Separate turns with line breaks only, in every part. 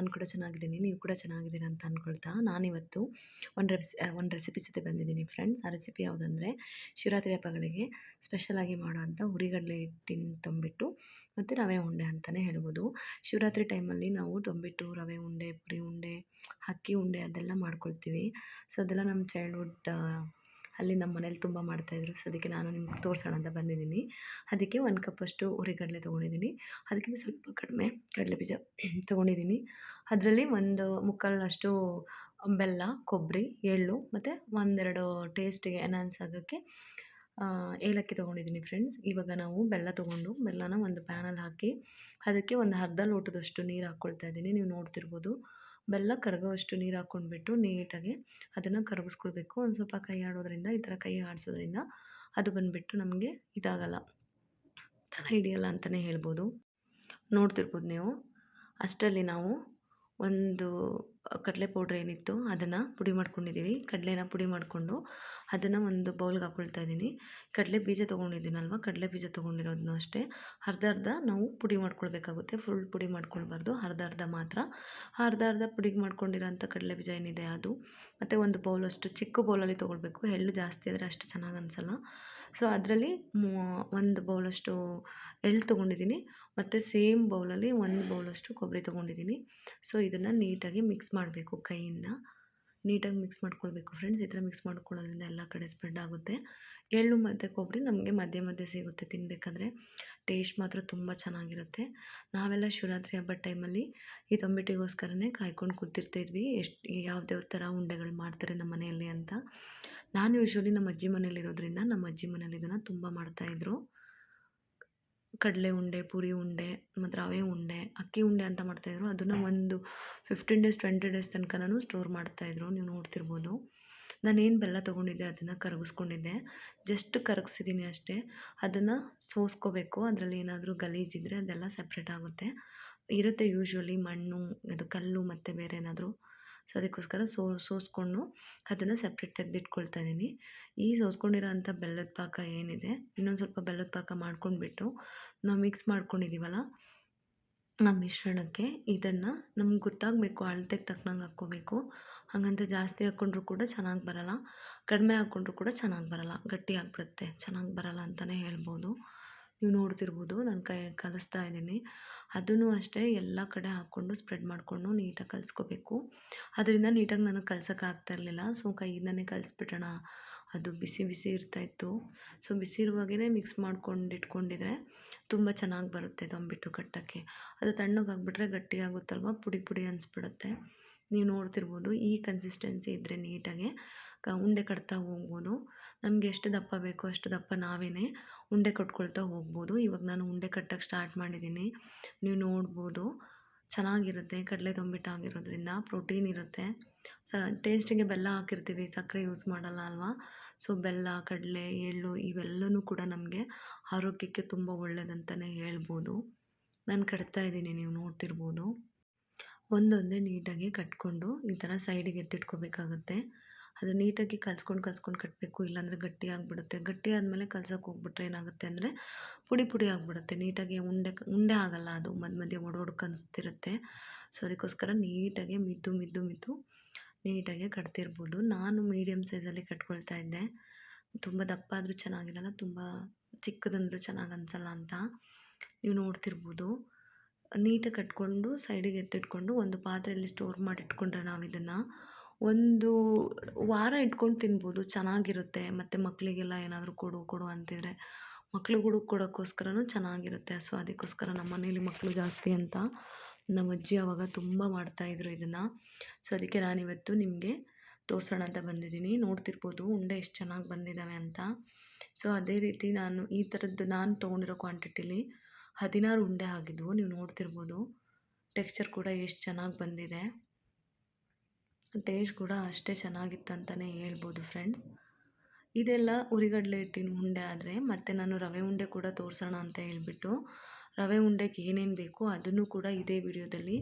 ನಾನು ಕೂಡ ಚೆನ್ನಾಗಿದ್ದೀನಿ, ನೀವು ಕೂಡ ಚೆನ್ನಾಗಿದ್ದೀರಾ ಅಂತ ಅಂದ್ಕೊಳ್ತಾ ನಾನಿವತ್ತು ಒಂದು ರೆಸಿಪಿ ಜೊತೆ ಬಂದಿದ್ದೀನಿ ಫ್ರೆಂಡ್ಸ್. ಆ ರೆಸಿಪಿ ಯಾವುದಂದರೆ ಶಿವರಾತ್ರಿ ಹಬ್ಬಗಳಿಗೆ ಸ್ಪೆಷಲಾಗಿ ಮಾಡೋವಂಥ ಹುರಿಗಡಲೆ ಹಿಟ್ಟಿನ ತಂಬಿಟ್ಟು ಮತ್ತು ರವೆ ಉಂಡೆ ಅಂತಲೇ ಹೇಳ್ಬೋದು. ಶಿವರಾತ್ರಿ ಟೈಮಲ್ಲಿ ನಾವು ತಂಬಿಟ್ಟು, ರವೆ ಉಂಡೆ, ಪುರಿ ಉಂಡೆ, ಅಕ್ಕಿ ಉಂಡೆ ಅದೆಲ್ಲ ಮಾಡ್ಕೊಳ್ತೀವಿ. ಸೊ ಅದೆಲ್ಲ ನಮ್ಮ ಚೈಲ್ಡ್ಹುಡ್ ಅಲ್ಲಿ ನಮ್ಮ ಮನೇಲಿ ತುಂಬ ಮಾಡ್ತಾಯಿದ್ರು. ಸೊ ಅದಕ್ಕೆ ನಾನು ನಿಮ್ಗೆ ತೋರಿಸೋಣ ಅಂತ ಬಂದಿದ್ದೀನಿ. ಅದಕ್ಕೆ 1 ಕಪ್ಪಷ್ಟು ಹುರಿಗಡಲೆ ತೊಗೊಂಡಿದ್ದೀನಿ. ಅದಕ್ಕಿಂತ ಸ್ವಲ್ಪ ಕಡಿಮೆ ಕಡಲೆ ಬೀಜ ತೊಗೊಂಡಿದ್ದೀನಿ. ಅದರಲ್ಲಿ ಒಂದು ಮುಕ್ಕಾಲಷ್ಟು ಬೆಲ್ಲ, ಕೊಬ್ಬರಿ, ಎಳ್ಳು ಮತ್ತು ಒಂದೆರಡು ಟೇಸ್ಟಿಗೆ ಎನ್ಹಾನ್ಸ್ ಆಗೋಕ್ಕೆ ಏಲಕ್ಕಿ ತೊಗೊಂಡಿದ್ದೀನಿ ಫ್ರೆಂಡ್ಸ್. ಇವಾಗ ನಾವು ಬೆಲ್ಲ ತೊಗೊಂಡು ಬೆಲ್ಲನ ಒಂದು ಪ್ಯಾನಲ್ಲಿ ಹಾಕಿ ಅದಕ್ಕೆ ಒಂದು ಅರ್ಧ ಲೋಟದಷ್ಟು ನೀರು ಹಾಕ್ಕೊಳ್ತಾ ಇದ್ದೀನಿ. ನೀವು ನೋಡ್ತಿರ್ಬೋದು. ಬೆಲ್ಲ ಕರಗೋವಷ್ಟು ನೀರು ಹಾಕ್ಕೊಂಡ್ಬಿಟ್ಟು ನೀಟಾಗಿ ಅದನ್ನು ಕರಗಿಸ್ಕೊಳ್ಬೇಕು. ಒಂದು ಸ್ವಲ್ಪ ಕೈ ಆಡೋದ್ರಿಂದ, ಈ ಥರ ಕೈ ಆಡಿಸೋದ್ರಿಂದ ಅದು ಬಂದುಬಿಟ್ಟು ನಮಗೆ ಇದಾಗಲ್ಲ, ತಳ ಹಿಡಿಯಲ್ಲ ಅಂತಲೇ ಹೇಳ್ಬೋದು. ನೋಡ್ತಿರ್ಬೋದು ನೀವು. ಅಷ್ಟರಲ್ಲಿ ನಾವು ಒಂದು ಕಡಲೆ ಪೌಡ್ರ್ ಏನಿತ್ತು ಅದನ್ನು ಪುಡಿ ಮಾಡ್ಕೊಂಡಿದ್ದೀವಿ. ಕಡಲೆನ ಪುಡಿ ಮಾಡಿಕೊಂಡು ಅದನ್ನು ಒಂದು ಬೌಲ್ಗೆ ಹಾಕ್ಕೊಳ್ತಾ ಇದ್ದೀನಿ. ಕಡಲೆ ಬೀಜ ತೊಗೊಂಡಿದ್ದೀನಲ್ವ, ಕಡಲೆ ಬೀಜ ತೊಗೊಂಡಿರೋದನ್ನು ಅಷ್ಟೇ ಅರ್ಧ ನಾವು ಪುಡಿ ಮಾಡ್ಕೊಳ್ಬೇಕಾಗುತ್ತೆ. ಫುಲ್ ಪುಡಿ ಮಾಡ್ಕೊಳ್ಬಾರ್ದು, ಅರ್ಧ ಮಾತ್ರ. ಅರ್ಧ ಪುಡಿ ಮಾಡ್ಕೊಂಡಿರೋಂಥ ಕಡಲೆ ಬೀಜ ಏನಿದೆ ಅದು, ಮತ್ತು ಒಂದು ಬೌಲಷ್ಟು ಚಿಕ್ಕ ಬೌಲಲ್ಲಿ ತೊಗೊಳ್ಬೇಕು. ಎಳ್ಳು ಜಾಸ್ತಿ ಆದರೆ ಅಷ್ಟು ಚೆನ್ನಾಗಿ ಅನಿಸಲ್ಲ. ಸೊ ಅದರಲ್ಲಿ ಒಂದು ಬೌಲಷ್ಟು ಎಳ್ಳು ತೊಗೊಂಡಿದ್ದೀನಿ ಮತ್ತು ಸೇಮ್ ಬೌಲಲ್ಲಿ 1 ಬೌಲಷ್ಟು ಕೊಬ್ಬರಿ ತೊಗೊಂಡಿದ್ದೀನಿ. ಸೊ ಇದನ್ನು ನೀಟಾಗಿ ಮಿಕ್ಸ್ ಮಾಡಬೇಕು. ಕೈಯಿಂದ ನೀಟಾಗಿ ಮಿಕ್ಸ್ ಮಾಡ್ಕೊಳ್ಬೇಕು ಫ್ರೆಂಡ್ಸ್. ಈ ಥರ ಮಿಕ್ಸ್ ಮಾಡ್ಕೊಳ್ಳೋದ್ರಿಂದ ಎಲ್ಲ ಕಡೆ ಸ್ಪ್ರೆಡ್ ಆಗುತ್ತೆ. ಎಳ್ಳು ಮತ್ತು ಕೊಬ್ಬರಿ ನಮಗೆ ಮಧ್ಯೆ ಸಿಗುತ್ತೆ ತಿನ್ನಬೇಕಾದ್ರೆ. ಟೇಸ್ಟ್ ಮಾತ್ರ ತುಂಬ ಚೆನ್ನಾಗಿರುತ್ತೆ. ನಾವೆಲ್ಲ ಶಿವರಾತ್ರಿ ಹಬ್ಬದ ಟೈಮಲ್ಲಿ ಈ ತಂಬಿಟ್ಟಿಗೋಸ್ಕರನೇ ಕಾಯ್ಕೊಂಡು ಕೂತಿರ್ತಾಯಿದ್ವಿ, ಯಾವ್ಯಾವ ಥರ ಉಂಡೆಗಳು ಮಾಡ್ತಾರೆ ನಮ್ಮ ಮನೆಯಲ್ಲಿ ಅಂತ. ನಾನು ಯೂಶ್ವಲಿ ನಮ್ಮ ಅಜ್ಜಿ ಮನೇಲಿರೋದ್ರಿಂದ ನಮ್ಮ ಅಜ್ಜಿ ಮನೇಲಿ ಇದನ್ನು ತುಂಬ ಮಾಡ್ತಾಯಿದ್ರು. ಕಡಲೆ ಉಂಡೆ, ಪುರಿ ಉಂಡೆ ಮತ್ತು ರವೆ ಉಂಡೆ, ಅಕ್ಕಿ ಉಂಡೆ ಅಂತ ಮಾಡ್ತಾಯಿದ್ರು. ಅದನ್ನು ಒಂದು 15 ಡೇಸ್ 20 ಡೇಸ್ ತನಕನೂ ಸ್ಟೋರ್ ಮಾಡ್ತಾಯಿದ್ರು. ನೀವು ನೋಡ್ತಿರ್ಬೋದು. ನಾನೇನು ಬೆಲ್ಲ ತೊಗೊಂಡಿದ್ದೆ ಅದನ್ನು ಕರಗಿಸ್ಕೊಂಡಿದ್ದೆ. ಜಸ್ಟ್ ಕರಗಿಸಿದ್ದೀನಿ ಅಷ್ಟೇ. ಅದನ್ನು ಸೋಸ್ಕೋಬೇಕು. ಅದರಲ್ಲಿ ಏನಾದರೂ ಗಲೀಜಿದ್ರೆ ಅದೆಲ್ಲ ಸಪ್ರೇಟ್ ಆಗುತ್ತೆ. ಇರುತ್ತೆ ಯೂಶ್ವಲಿ ಮಣ್ಣು, ಅದು ಕಲ್ಲು ಮತ್ತು ಬೇರೆ ಏನಾದರೂ. ಸೊ ಅದಕ್ಕೋಸ್ಕರ ಸೋಸ್ಕೊಂಡು ಅದನ್ನು ಸಪ್ರೇಟ್ ತೆಗೆದಿಟ್ಕೊಳ್ತಾ ಇದ್ದೀನಿ. ಈ ಸೋಸ್ಕೊಂಡಿರೋ ಅಂಥ ಬೆಲ್ಲದ ಪಾಕ ಏನಿದೆ, ಇನ್ನೊಂದು ಸ್ವಲ್ಪ ಬೆಲ್ಲದ ಪಾಕ ಮಾಡ್ಕೊಂಡ್ಬಿಟ್ಟು ನಾವು ಮಿಕ್ಸ್ ಮಾಡ್ಕೊಂಡಿದ್ದೀವಲ್ಲ ಆ ಮಿಶ್ರಣಕ್ಕೆ ಇದನ್ನು ನಮ್ಗೆ ಗೊತ್ತಾಗಬೇಕು, ಅಳತೆಗೆ ತಕ್ಕನಂಗೆ ಹಾಕ್ಕೋಬೇಕು. ಹಾಗಂತ ಜಾಸ್ತಿ ಹಾಕ್ಕೊಂಡ್ರೂ ಕೂಡ ಚೆನ್ನಾಗಿ ಬರಲ್ಲ, ಕಡಿಮೆ ಹಾಕ್ಕೊಂಡ್ರೂ ಕೂಡ ಚೆನ್ನಾಗಿ ಬರಲ್ಲ, ಗಟ್ಟಿ ಆಗಿಬಿಡುತ್ತೆ, ಚೆನ್ನಾಗಿ ಬರಲ್ಲ ಅಂತಲೇ ಹೇಳ್ಬೋದು. ನೀವು ನೋಡ್ತಿರ್ಬೋದು ನಾನು ಕಲಿಸ್ತಾ ಇದ್ದೀನಿ. ಅದನ್ನು ಅಷ್ಟೇ ಎಲ್ಲ ಕಡೆ ಹಾಕ್ಕೊಂಡು ಸ್ಪ್ರೆಡ್ ಮಾಡಿಕೊಂಡು ನೀಟಾಗಿ ಕಲಿಸ್ಕೋಬೇಕು. ಅದರಿಂದ ನೀಟಾಗಿ ನನಗೆ ಕಲ್ಸೋಕ್ಕಾಗ್ತಾ ಇರಲಿಲ್ಲ. ಸೊ ಕೈಯಿಂದನೇ ಕಲಿಸ್ಬಿಡೋಣ, ಅದು ಬಿಸಿ ಬಿಸಿ ಇರ್ತಾಯಿತ್ತು. ಸೊ ಬಿಸಿ ಇರುವಾಗೇ ಮಿಕ್ಸ್ ಮಾಡ್ಕೊಂಡು ಇಟ್ಕೊಂಡಿದ್ರೆ ತುಂಬ ಚೆನ್ನಾಗಿ ಬರುತ್ತೆ ತಂಬಿಟ್ಟು ಕಟ್ಟೋಕ್ಕೆ. ಅದು ತಣ್ಣಗಾಗ್ಬಿಟ್ರೆ ಗಟ್ಟಿ ಆಗುತ್ತಲ್ವ, ಪುಡಿ ಪುಡಿ ಅನಿಸ್ಬಿಡುತ್ತೆ. ನೀವು ನೋಡ್ತಿರ್ಬೋದು. ಈ ಕನ್ಸಿಸ್ಟೆನ್ಸಿ ಇದ್ದರೆ ನೀಟಾಗಿ ಉಂಡೆ ಕಟ್ತಾ ಹೋಗ್ಬೋದು. ನಮಗೆ ಎಷ್ಟು ದಪ್ಪ ಬೇಕೋ ಅಷ್ಟು ದಪ್ಪ ನಾವೇ ಉಂಡೆ ಕಟ್ಕೊಳ್ತಾ ಹೋಗ್ಬೋದು. ಇವಾಗ ನಾನು ಉಂಡೆ ಕಟ್ಟೋಕ್ಕೆ ಸ್ಟಾರ್ಟ್ ಮಾಡಿದ್ದೀನಿ. ನೀವು ನೋಡ್ಬೋದು. ಚೆನ್ನಾಗಿರುತ್ತೆ. ಕಡಲೆ ತಂಬಿಟ್ಟು ಆಗಿರೋದ್ರಿಂದ ಪ್ರೋಟೀನ್ ಇರುತ್ತೆ. ಟೇಸ್ಟಿಗೆ ಬೆಲ್ಲ ಹಾಕಿರ್ತೀವಿ, ಸಕ್ಕರೆ ಯೂಸ್ ಮಾಡಲ್ಲ ಅಲ್ವಾ. ಸೊ ಬೆಲ್ಲ, ಕಡಲೆ, ಎಳ್ಳು ಇವೆಲ್ಲವೂ ಕೂಡ ನಮಗೆ ಆರೋಗ್ಯಕ್ಕೆ ತುಂಬ ಒಳ್ಳೆಯದಂತಲೇ ಹೇಳ್ಬೋದು. ನಾನು ಕಟ್ತಾ ಇದ್ದೀನಿ, ನೀವು ನೋಡ್ತಿರ್ಬೋದು. ಒಂದೊಂದೇ ನೀಟಾಗಿ ಕಟ್ಕೊಂಡು ಈ ಥರ ಸೈಡಿಗೆ ಎತ್ತಿಟ್ಕೋಬೇಕಾಗುತ್ತೆ. ಅದು ನೀಟಾಗಿ ಕಲ್ಸ್ಕೊಂಡು ಕಟ್ಟಬೇಕು, ಇಲ್ಲಾಂದರೆ ಗಟ್ಟಿ ಆಗಿಬಿಡುತ್ತೆ. ಗಟ್ಟಿ ಆದಮೇಲೆ ಕಲ್ಸೋಕೆ ಹೋಗ್ಬಿಟ್ರೆ ಏನಾಗುತ್ತೆ ಅಂದರೆ ಪುಡಿ ಆಗಿಬಿಡುತ್ತೆ. ನೀಟಾಗಿ ಉಂಡೆ ಆಗಲ್ಲ, ಅದು ಮಧ್ಯೆ ಒಡೊಡ್ಕೆ ಅನಿಸ್ತಿರುತ್ತೆ. ಸೊ ಅದಕ್ಕೋಸ್ಕರ ನೀಟಾಗಿ ಮಿದ್ದು ನೀಟಾಗಿ ಕಟ್ತಿರ್ಬೋದು. ನಾನು ಮೀಡಿಯಮ್ ಸೈಜಲ್ಲಿ ಕಟ್ಕೊಳ್ತಾ ಇದ್ದೆ. ತುಂಬ ದಪ್ಪ ಆದರೂ ಚೆನ್ನಾಗಿರಲ್ಲ, ತುಂಬ ಚಿಕ್ಕದಂದರೂ ಚೆನ್ನಾಗಿ ಅನಿಸಲ್ಲ ಅಂತ. ನೀವು ನೋಡ್ತಿರ್ಬೋದು. ನೀಟಾಗಿ ಕಟ್ಕೊಂಡು ಸೈಡಿಗೆ ಎತ್ತಿಟ್ಕೊಂಡು ಒಂದು ಪಾತ್ರೆಯಲ್ಲಿ ಸ್ಟೋರ್ ಮಾಡಿ ಇಟ್ಕೊಂಡ್ರೆ ನಾವು ಇದನ್ನು 1 ವಾರ ಇಟ್ಕೊಂಡು ತಿನ್ಬೋದು, ಚೆನ್ನಾಗಿರುತ್ತೆ. ಮತ್ತು ಮಕ್ಕಳಿಗೆಲ್ಲ ಏನಾದರೂ ಕೊಡು ಅಂತಿದ್ರೆ ಮಕ್ಳುಗಳು ಕೊಡೋಕ್ಕೋಸ್ಕರನೂ ಚೆನ್ನಾಗಿರುತ್ತೆ. ಸೊ ಅದಕ್ಕೋಸ್ಕರ ನಮ್ಮ ಮನೇಲಿ ಮಕ್ಕಳು ಜಾಸ್ತಿ ಅಂತ ನಮ್ಮ ಅಜ್ಜಿ ಆವಾಗ ತುಂಬ ಮಾಡ್ತಾಯಿದ್ರು ಇದನ್ನು. ಸೊ ಅದಕ್ಕೆ ನಾನಿವತ್ತು ನಿಮಗೆ ತೋರಿಸೋಣ ಅಂತ ಬಂದಿದ್ದೀನಿ. ನೋಡ್ತಿರ್ಬೋದು ಉಂಡೆ ಎಷ್ಟು ಚೆನ್ನಾಗಿ ಬಂದಿದ್ದಾವೆ ಅಂತ. ಸೊ ಅದೇ ರೀತಿ ನಾನು ಈ ಥರದ್ದು ನಾನು ತೊಗೊಂಡಿರೋ ಕ್ವಾಂಟಿಟಿಲಿ 16 ಉಂಡೆ ಆಗಿದ್ವು. ನೀವು ನೋಡ್ತಿರ್ಬೋದು. ಟೆಕ್ಸ್ಚರ್ ಕೂಡ ಎಷ್ಟು ಚೆನ್ನಾಗಿ ಬಂದಿದೆ, ಟೇಸ್ಟ್ ಕೂಡ ಅಷ್ಟೇ ಚೆನ್ನಾಗಿತ್ತಂತಲೇ ಹೇಳ್ಬೋದು ಫ್ರೆಂಡ್ಸ್. ಇದೆಲ್ಲ ಹುರಿಗಡಲೆ ಹಿಟ್ಟಿನ ಉಂಡೆ ಆದರೆ, ಮತ್ತು ನಾನು ರವೆ ಉಂಡೆ ಕೂಡ ತೋರಿಸೋಣ ಅಂತ ಹೇಳ್ಬಿಟ್ಟು ರವೆ ಉಂಡೆಗೆ ಏನೇನು ಬೇಕು ಅದನ್ನು ಕೂಡ ಇದೇ ವಿಡಿಯೋದಲ್ಲಿ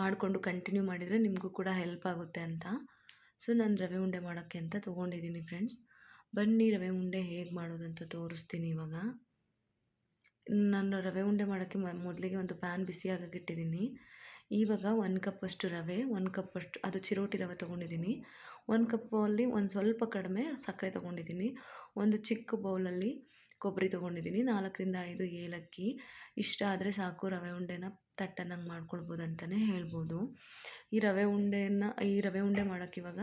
ಮಾಡಿಕೊಂಡು ಕಂಟಿನ್ಯೂ ಮಾಡಿದರೆ ನಿಮಗೂ ಕೂಡ ಹೆಲ್ಪ್ ಆಗುತ್ತೆ ಅಂತ. ಸೊ ನಾನು ರವೆ ಉಂಡೆ ಮಾಡೋಕ್ಕೆ ಅಂತ ತೊಗೊಂಡಿದ್ದೀನಿ ಫ್ರೆಂಡ್ಸ್. ಬನ್ನಿ ರವೆ ಉಂಡೆ ಹೇಗೆ ಮಾಡೋದಂತ ತೋರಿಸ್ತೀನಿ ಇವಾಗ. ನಾನು ರವೆ ಉಂಡೆ ಮಾಡೋಕ್ಕೆ ಮೊದಲಿಗೆ ಒಂದು ಪ್ಯಾನ್ ಬಿಸಿ ಆಗೋಕ್ಕೆ ಇಟ್ಟಿದ್ದೀನಿ. ಇವಾಗ 1 ಕಪ್ಪಷ್ಟು ರವೆ, 1 ಕಪ್ಪಷ್ಟು ಅದು ಚಿರೋಟಿ ರವೆ ತೊಗೊಂಡಿದ್ದೀನಿ. 1 ಕಪ್ಪಲ್ಲಿ ಒಂದು ಸ್ವಲ್ಪ ಕಡಿಮೆ ಸಕ್ಕರೆ ತೊಗೊಂಡಿದ್ದೀನಿ. ಒಂದು ಚಿಕ್ಕ ಬೌಲಲ್ಲಿ ಕೊಬ್ಬರಿ ತೊಗೊಂಡಿದ್ದೀನಿ. 4ರಿಂದ 5 ಏಲಕ್ಕಿ. ಇಷ್ಟ ಆದರೆ ಸಾಕು, ರವೆ ಉಂಡೆನ ತಟ್ಟನಂಗೆ ಮಾಡ್ಕೊಳ್ಬೋದು ಅಂತಲೇ ಹೇಳ್ಬೋದು. ಈ ರವೆ ಉಂಡೆ ಮಾಡೋಕ್ಕೆ ಇವಾಗ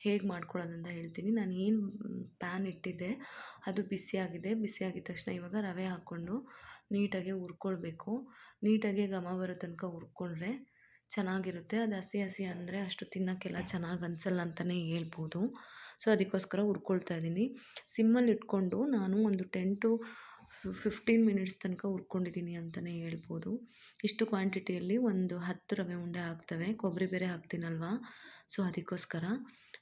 ಹೇಗೆ ಮಾಡ್ಕೊಳ್ಳೋದಂತ ಹೇಳ್ತೀನಿ. ನಾನು ಏನು ಪ್ಯಾನ್ ಇಟ್ಟಿದ್ದೆ ಅದು ಬಿಸಿಯಾಗಿದೆ. ಬಿಸಿಯಾಗಿದ ತಕ್ಷಣ ಇವಾಗ ರವೆ ಹಾಕ್ಕೊಂಡು ನೀಟಾಗಿ ಹುರ್ಕೊಳ್ಬೇಕು. ನೀಟಾಗಿ ಘಮ ಬರೋ ತನಕ ಹುರ್ಕೊಂಡ್ರೆ ಚೆನ್ನಾಗಿರುತ್ತೆ. ಅದು ಹಸಿ ಹಸಿ ಅಂದರೆ ಅಷ್ಟು ತಿನ್ನೋಕ್ಕೆಲ್ಲ ಚೆನ್ನಾಗಿ ಅನಿಸಲ್ಲ ಅಂತಲೇ ಹೇಳ್ಬೋದು. ಸೊ ಅದಕ್ಕೋಸ್ಕರ ಹುರ್ಕೊಳ್ತಾ ಇದ್ದೀನಿ. ಸಿಮ್ಮಲ್ಲಿ ಇಟ್ಕೊಂಡು ನಾನು ಒಂದು 10 to 15 ಮಿನಿಟ್ಸ್ ತನಕ ಹುರ್ಕೊಂಡಿದ್ದೀನಿ ಅಂತಲೇ ಹೇಳ್ಬೋದು. ಇಷ್ಟು ಕ್ವಾಂಟಿಟಿಯಲ್ಲಿ ಒಂದು 10 ರವೆ ಉಂಡೆ ಆಗ್ತವೆ. ಕೊಬ್ಬರಿ ಬೇರೆ ಹಾಕ್ತೀನಲ್ವ, ಸೊ ಅದಕ್ಕೋಸ್ಕರ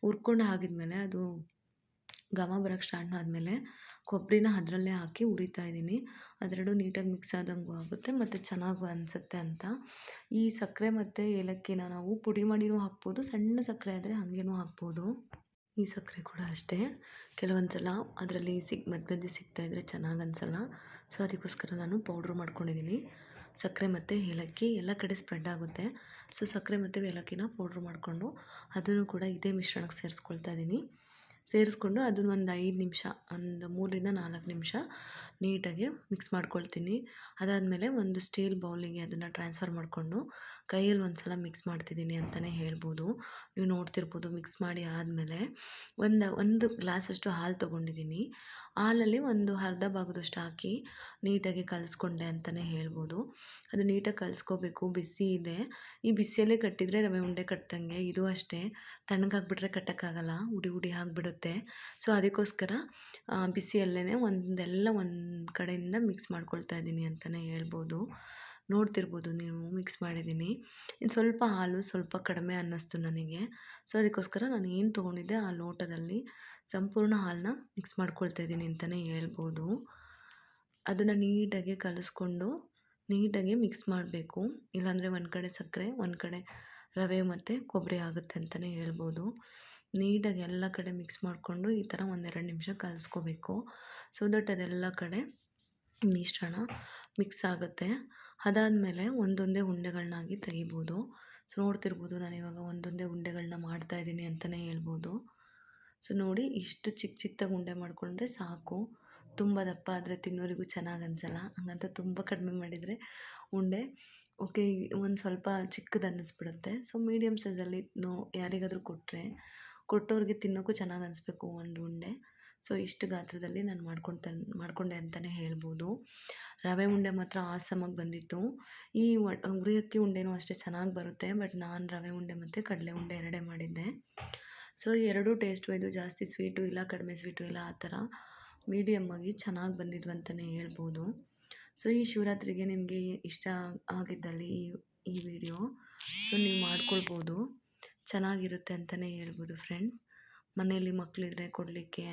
ಹುರ್ಕೊಂಡು ಆಗಿದ್ಮೇಲೆ ಅದು ಘಮ ಬರೋಕ್ಕೆ ಸ್ಟಾರ್ಟ್ ಆದಮೇಲೆ ಕೊಬ್ಬರಿನ ಅದರಲ್ಲೇ ಹಾಕಿ ಹುರಿತಾ ಇದ್ದೀನಿ. ಅದೆರಡು ನೀಟಾಗಿ ಮಿಕ್ಸ್ ಆದಂಗೂ ಆಗುತ್ತೆ ಮತ್ತು ಚೆನ್ನಾಗೂ ಅನಿಸುತ್ತೆ ಅಂತ. ಈ ಸಕ್ಕರೆ ಮತ್ತು ಏಲಕ್ಕಿನ ನಾವು ಪುಡಿ ಮಾಡಿನೂ ಹಾಕ್ಬೋದು, ಸಣ್ಣ ಸಕ್ಕರೆ ಆದರೆ ಹಾಗೇನೂ ಹಾಕ್ಬೋದು. ಈ ಸಕ್ಕರೆ ಕೂಡ ಅಷ್ಟೇ, ಕೆಲವೊಂದು ಸಲ ಅದರಲ್ಲಿ ಮಧ್ಯ ಮಧ್ಯೆ ಸಿಗ್ತಾಯಿದ್ರೆ ಚೆನ್ನಾಗಿ ಅನಿಸಲ್ಲ. ಸೊ ಅದಕ್ಕೋಸ್ಕರ ನಾನು ಪೌಡ್ರ್ ಮಾಡ್ಕೊಂಡಿದ್ದೀನಿ. ಸಕ್ಕರೆ ಮತ್ತು ಏಲಕ್ಕಿ ಎಲ್ಲ ಕಡೆ ಸ್ಪ್ರೆಡ್ ಆಗುತ್ತೆ. ಸೊ ಸಕ್ಕರೆ ಮತ್ತು ಏಲಕ್ಕಿನ ಪೌಡ್ರ್ ಮಾಡಿಕೊಂಡು ಅದನ್ನು ಕೂಡ ಇದೇ ಮಿಶ್ರಣಕ್ಕೆ ಸೇರಿಸ್ಕೊಳ್ತಾ ಇದ್ದೀನಿ. ಸೇರಿಸ್ಕೊಂಡು ಅದನ್ನು ಒಂದು 5 ನಿಮಿಷ, ಒಂದು 3ರಿಂದ 4 ನಿಮಿಷ ನೀಟಾಗಿ ಮಿಕ್ಸ್ ಮಾಡ್ಕೊಳ್ತೀನಿ. ಅದಾದಮೇಲೆ ಒಂದು ಸ್ಟೀಲ್ ಬೌಲಿಗೆ ಅದನ್ನು ಟ್ರಾನ್ಸ್ಫರ್ ಮಾಡಿಕೊಂಡು ಕೈಯಲ್ಲಿ ಒಂದು ಸಲ ಮಿಕ್ಸ್ ಮಾಡ್ತಿದ್ದೀನಿ ಅಂತಲೇ ಹೇಳ್ಬೋದು. ನೀವು ನೋಡ್ತಿರ್ಬೋದು. ಮಿಕ್ಸ್ ಮಾಡಿ ಆದಮೇಲೆ ಒಂದು ಗ್ಲಾಸಷ್ಟು ಹಾಲು ತೊಗೊಂಡಿದ್ದೀನಿ. ಹಾಲಲ್ಲಿ ಒಂದು ಅರ್ಧ ಭಾಗದಷ್ಟು ಹಾಕಿ ನೀಟಾಗಿ ಕಲಿಸ್ಕೊಂಡೆ ಅಂತಲೇ ಹೇಳ್ಬೋದು. ಅದು ನೀಟಾಗಿ ಕಲಿಸ್ಕೋಬೇಕು. ಬಿಸಿ ಇದೆ, ಈ ಬಿಸಿಯಲ್ಲೇ ಕಟ್ಟಿದರೆ ರವೆ ಉಂಡೆ ಕಟ್ಟಿದಂಗೆ. ಇದು ಅಷ್ಟೇ, ತಣ್ಣಗಾಗ್ಬಿಟ್ರೆ ಕಟ್ಟೋಕ್ಕಾಗಲ್ಲ, ಉಡಿ ಉಡಿ ಆಗಿಬಿಡುತ್ತೆ. ಸೊ ಅದಕ್ಕೋಸ್ಕರ ಬಿಸಿಯಲ್ಲೇ ಒಂದು ಕಡೆಯಿಂದ ಮಿಕ್ಸ್ ಮಾಡ್ಕೊಳ್ತಾ ಇದ್ದೀನಿ ಅಂತಲೇ ಹೇಳ್ಬೋದು. ನೋಡ್ತಿರ್ಬೋದು ನೀವು, ಮಿಕ್ಸ್ ಮಾಡಿದ್ದೀನಿ. ಇನ್ನು ಸ್ವಲ್ಪ ಹಾಲು ಸ್ವಲ್ಪ ಕಡಿಮೆ ಅನ್ನಿಸ್ತು ನನಗೆ. ಸೊ ಅದಕ್ಕೋಸ್ಕರ ನಾನು ಏನು ತೊಗೊಂಡಿದ್ದೆ ಆ ಲೋಟದಲ್ಲಿ ಸಂಪೂರ್ಣ ಹಾಲನ್ನ ಮಿಕ್ಸ್ ಮಾಡ್ಕೊಳ್ತಾ ಇದ್ದೀನಿ ಅಂತಲೇ ಹೇಳ್ಬೋದು. ಅದನ್ನು ನೀಟಾಗಿ ಕಲಿಸ್ಕೊಂಡು ನೀಟಾಗಿ ಮಿಕ್ಸ್ ಮಾಡಬೇಕು. ಇಲ್ಲಾಂದರೆ ಒಂದು ಕಡೆ ಸಕ್ಕರೆ, ಒಂದು ಕಡೆ ರವೆ ಮತ್ತು ಕೊಬ್ಬರಿ ಆಗುತ್ತೆ ಅಂತಲೇ ಹೇಳ್ಬೋದು. ನೀಟಾಗಿ ಎಲ್ಲ ಕಡೆ ಮಿಕ್ಸ್ ಮಾಡಿಕೊಂಡು ಈ ಥರ 1-2 ನಿಮಿಷ ಕಲಿಸ್ಕೋಬೇಕು. ಸೊ ದಟ್ ಅದೆಲ್ಲ ಕಡೆ ಮಿಶ್ರಣ ಮಿಕ್ಸ್ ಆಗುತ್ತೆ. ಅದಾದಮೇಲೆ ಒಂದೊಂದೇ ಉಂಡೆಗಳನ್ನಾಗಿ ತೆಗಿಬೋದು. ಸೊ ನೋಡ್ತಿರ್ಬೋದು, ನಾನಿವಾಗ ಒಂದೊಂದೇ ಉಂಡೆಗಳನ್ನ ಮಾಡ್ತಾಯಿದ್ದೀನಿ ಅಂತಲೇ ಹೇಳ್ಬೋದು. ಸೊ ನೋಡಿ, ಇಷ್ಟು ಚಿಕ್ಕದಾಗಿ ಉಂಡೆ ಮಾಡಿಕೊಂಡ್ರೆ ಸಾಕು. ತುಂಬ ದಪ್ಪ ಆದರೆ ತಿನ್ನೋರಿಗೂ ಚೆನ್ನಾಗಿ ಅನಿಸಲ್ಲ. ಹಂಗಂತ ತುಂಬ ಕಡಿಮೆ ಮಾಡಿದರೆ ಉಂಡೆ ಓಕೆ ಒಂದು ಸ್ವಲ್ಪ ಚಿಕ್ಕದು ಅನ್ನಿಸ್ಬಿಡುತ್ತೆ. ಸೊ ಮೀಡಿಯಮ್ ಸೈಜಲ್ಲಿ ಯಾರಿಗಾದರೂ ಕೊಟ್ಟವ್ರಿಗೆ ತಿನ್ನೋಕ್ಕೂ ಚೆನ್ನಾಗಿ ಅನಿಸ್ಬೇಕು ಒಂದು ಉಂಡೆ. ಸೊ ಇಷ್ಟು ಗಾತ್ರದಲ್ಲಿ ನಾನು ಮಾಡಿಕೊಂಡೆ ಅಂತಲೇ ಹೇಳ್ಬೋದು. ರವೆ ಉಂಡೆ ಮಾತ್ರ ಆಸಮಾಗಿ ಬಂದಿತ್ತು. ಈ ಉರಿಯಕ್ಕಿ ಉಂಡೆನೂ ಅಷ್ಟೇ ಚೆನ್ನಾಗಿ ಬರುತ್ತೆ. ಬಟ್ ನಾನು ರವೆ ಉಂಡೆ ಮತ್ತು ಕಡಲೆ ಉಂಡೆ ಎರಡೇ ಮಾಡಿದ್ದೆ. ಸೊ ಎರಡೂ ಟೇಸ್ಟ್ ವೈದು, ಜಾಸ್ತಿ ಸ್ವೀಟು ಇಲ್ಲ, ಕಡಿಮೆ ಸ್ವೀಟು ಇಲ್ಲ, ಆ ಥರ ಮೀಡಿಯಮ್ಮಾಗಿ ಚೆನ್ನಾಗಿ ಬಂದಿದ್ವು ಅಂತಲೇ ಹೇಳ್ಬೋದು. ಸೊ ಈ ಶಿವರಾತ್ರಿಗೆ ನಿಮಗೆ ಇಷ್ಟ ಆಗಿದ್ದಲ್ಲಿ ಈ ವಿಡಿಯೋ ಸೊ ನೀವು ಮಾಡ್ಕೊಳ್ಬೋದು, ಚೆನ್ನಾಗಿರುತ್ತೆ ಅಂತಲೇ ಹೇಳ್ಬೋದು ಫ್ರೆಂಡ್ಸ್. ಮನೆಯಲ್ಲಿ ಮಕ್ಕಳಿದ್ರೆ ಕೊಡಲಿಕ್ಕೆ,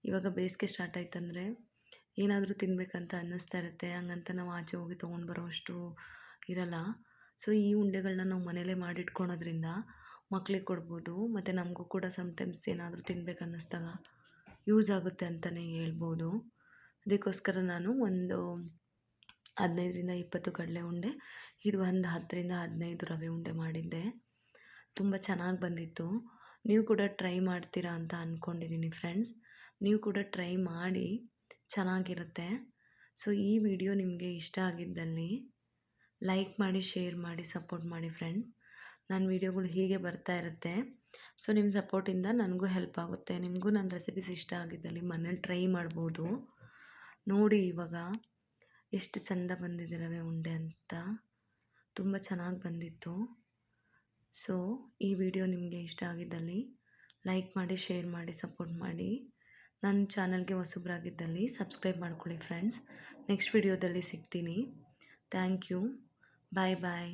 ಇವಾಗ ಬೇಸಿಗೆ ಸ್ಟಾರ್ಟ್ ಆಯ್ತಂದರೆ ಏನಾದರೂ ತಿನ್ನಬೇಕಂತ ಅನ್ನಿಸ್ತಾ ಇರುತ್ತೆ. ಹಂಗಂತ ನಾವು ಆಚೆ ಹೋಗಿ ತೊಗೊಂಡು ಬರೋವಷ್ಟು ಇರಲ್ಲ. ಸೊ ಈ ಉಂಡೆಗಳನ್ನ ನಾವು ಮನೇಲೇ ಮಾಡಿಟ್ಕೊಳೋದ್ರಿಂದ ಮಕ್ಳಿಗೆ ಕೊಡ್ಬೋದು, ಮತ್ತು ನಮಗೂ ಕೂಡ ಸಮ್ಟೈಮ್ಸ್ ಏನಾದರೂ ತಿನ್ಬೇಕು ಅನ್ನಿಸ್ದಾಗ ಯೂಸ್ ಆಗುತ್ತೆ ಅಂತಲೇ ಹೇಳ್ಬೋದು. ಅದಕ್ಕೋಸ್ಕರ ನಾನು ಒಂದು 15ರಿಂದ 20 ಕಡಲೆ ಉಂಡೆ, ಇದು ಒಂದು 10ರಿಂದ 15 ರವೆ ಉಂಡೆ ಮಾಡಿದ್ದೆ. ತುಂಬ ಚೆನ್ನಾಗಿ ಬಂದಿತ್ತು. ನೀವು ಕೂಡ ಟ್ರೈ ಮಾಡ್ತೀರಾ ಅಂತ ಅಂದ್ಕೊಂಡಿದ್ದೀನಿ ಫ್ರೆಂಡ್ಸ್. ನೀವು ಕೂಡ ಟ್ರೈ ಮಾಡಿ, ಚೆನ್ನಾಗಿರುತ್ತೆ. ಸೊ ಈ ವಿಡಿಯೋ ನಿಮಗೆ ಇಷ್ಟ ಆಗಿದ್ದಲ್ಲಿ ಲೈಕ್ ಮಾಡಿ, ಶೇರ್ ಮಾಡಿ, ಸಪೋರ್ಟ್ ಮಾಡಿ ಫ್ರೆಂಡ್ಸ್. ನನ್ನ ವೀಡಿಯೋಗಳು ಹೀಗೆ ಬರ್ತಾ ಇರುತ್ತೆ. ಸೊ ನಿಮ್ಮ ಸಪೋರ್ಟಿಂದ ನನಗೂ ಹೆಲ್ಪ್ ಆಗುತ್ತೆ. ನಿಮಗೂ ನನ್ನ ರೆಸಿಪೀಸ್ ಇಷ್ಟ ಆಗಿದ್ದಲ್ಲಿ ಮನೇಲಿ ಟ್ರೈ ಮಾಡ್ಬೋದು. ನೋಡಿ ಇವಾಗ ಎಷ್ಟು ಚೆಂದ ಬಂದಿದೆ ರವೆ ಉಂಡೆ ಅಂತ, ತುಂಬ ಚೆನ್ನಾಗಿ ಬಂದಿತ್ತು. ಸೊ ಈ ವಿಡಿಯೋ ನಿಮಗೆ ಇಷ್ಟ ಆಗಿದ್ದಲ್ಲಿ ಲೈಕ್ ಮಾಡಿ, ಶೇರ್ ಮಾಡಿ, ಸಪೋರ್ಟ್ ಮಾಡಿ. ನನ್ನ ಚಾನಲ್ಗೆ ಹೊಸಬ್ರಾಗಿದ್ದಲ್ಲಿ ಸಬ್ಸ್ಕ್ರೈಬ್ ಮಾಡ್ಕೊಳ್ಳಿ ಫ್ರೆಂಡ್ಸ್. ನೆಕ್ಸ್ಟ್ ವಿಡಿಯೋದಲ್ಲಿ ಸಿಗ್ತೀನಿ. Thank you. Bye bye.